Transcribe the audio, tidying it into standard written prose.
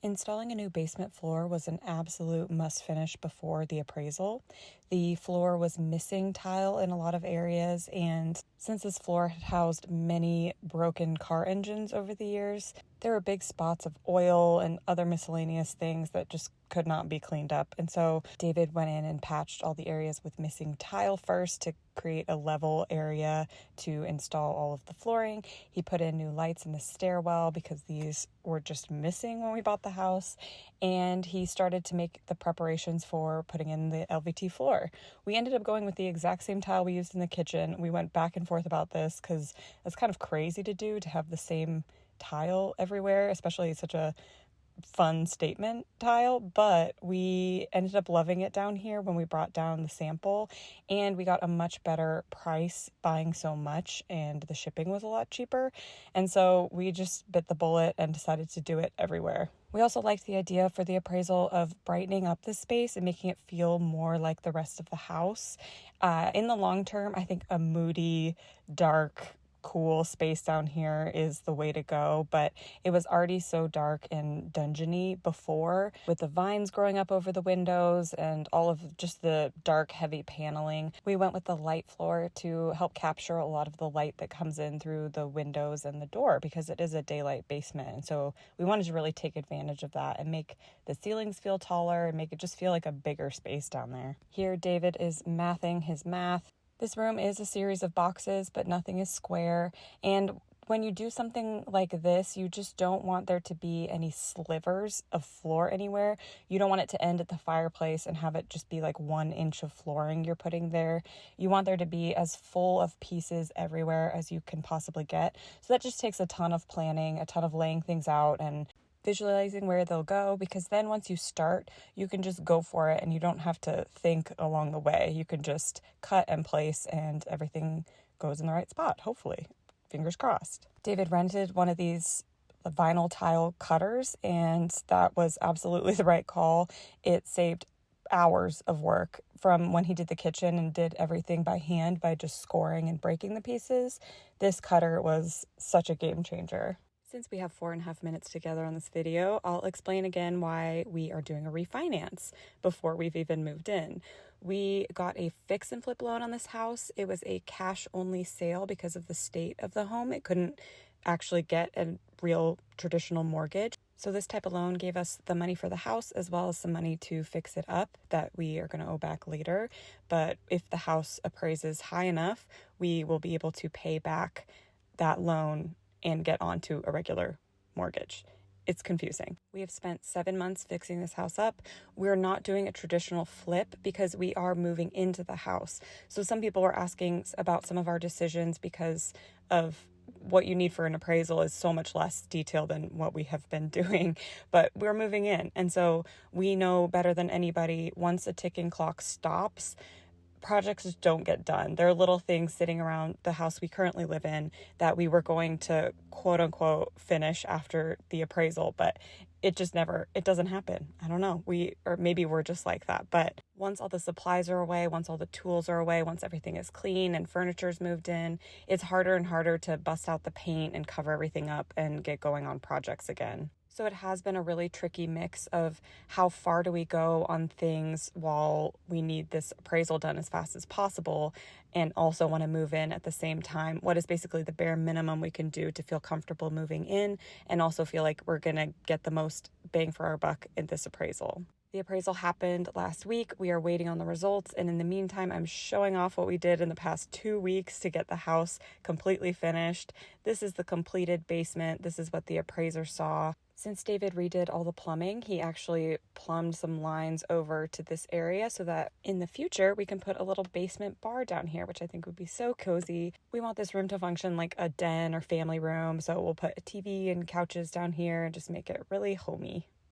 Installing a new basement floor was an absolute must finish before the appraisal. The floor was missing tile in a lot of areas, and since this floor had housed many broken car engines over the years, there were big spots of oil and other miscellaneous things that just could not be cleaned up. And so David went in and patched all the areas with missing tile first to create a level area to install all of the flooring. He put in new lights in the stairwell because these were just missing when we bought the house. And he started to make the preparations for putting in the LVT floor. We ended up going with the exact same tile we used in the kitchen. We went back and forth about this because it's kind of crazy to do, to have the same tile everywhere, especially such a fun statement tile, but we ended up loving it down here when we brought down the sample, and we got a much better price buying so much, and the shipping was a lot cheaper, and so we just bit the bullet and decided to do it everywhere. We also liked the idea for the appraisal of brightening up the space and making it feel more like the rest of the house. In the long term, I think a moody, dark, cool space down here is the way to go, but it was already so dark and dungeony before, with the vines growing up over the windows and all of just the dark, heavy paneling. We went with the light floor to help capture a lot of the light that comes in through the windows and the door, because it is a daylight basement, and so we wanted to really take advantage of that and make the ceilings feel taller and make it just feel like a bigger space down there. Here David is mathing his math. This room is a series of boxes, but nothing is square. And when you do something like this, you just don't want there to be any slivers of floor anywhere. You don't want it to end at the fireplace and have it just be like 1 inch of flooring you're putting there. You want there to be as full of pieces everywhere as you can possibly get. So that just takes a ton of planning, a ton of laying things out and visualizing where they'll go, because then once you start, you can just go for it and you don't have to think along the way. You can just cut and place and everything goes in the right spot, hopefully. Fingers crossed. David rented one of these vinyl tile cutters, and that was absolutely the right call. It saved hours of work from when he did the kitchen and did everything by hand by just scoring and breaking the pieces. This cutter was such a game changer. Since we have 4.5 minutes together on this video, I'll explain again why we are doing a refinance before we've even moved in. We got a fix and flip loan on this house. It was a cash only sale because of the state of the home. It couldn't actually get a real traditional mortgage. So this type of loan gave us the money for the house as well as some money to fix it up that we are going to owe back later. But if the house appraises high enough, we will be able to pay back that loan and get onto a regular mortgage. It's confusing. We have spent 7 months fixing this house up. We're not doing a traditional flip because we are moving into the house. So some people were asking about some of our decisions because of what you need for an appraisal is so much less detail than what we have been doing, but we're moving in. And so we know better than anybody, once a ticking clock stops, projects just don't get done. There are little things sitting around the house we currently live in that we were going to quote unquote finish after the appraisal, but it doesn't happen. I don't know. Maybe we're just like that. But once all the supplies are away, once all the tools are away, once everything is clean and furniture's moved in, it's harder and harder to bust out the paint and cover everything up and get going on projects again. So it has been a really tricky mix of how far do we go on things while we need this appraisal done as fast as possible and also want to move in at the same time. What is basically the bare minimum we can do to feel comfortable moving in and also feel like we're going to get the most bang for our buck in this appraisal. The appraisal happened last week. We are waiting on the results. And in the meantime, I'm showing off what we did in the past 2 weeks to get the house completely finished. This is the completed basement. This is what the appraiser saw. Since David redid all the plumbing, he actually plumbed some lines over to this area so that in the future we can put a little basement bar down here, which I think would be so cozy. We want this room to function like a den or family room, so we'll put a TV and couches down here and just make it really homey.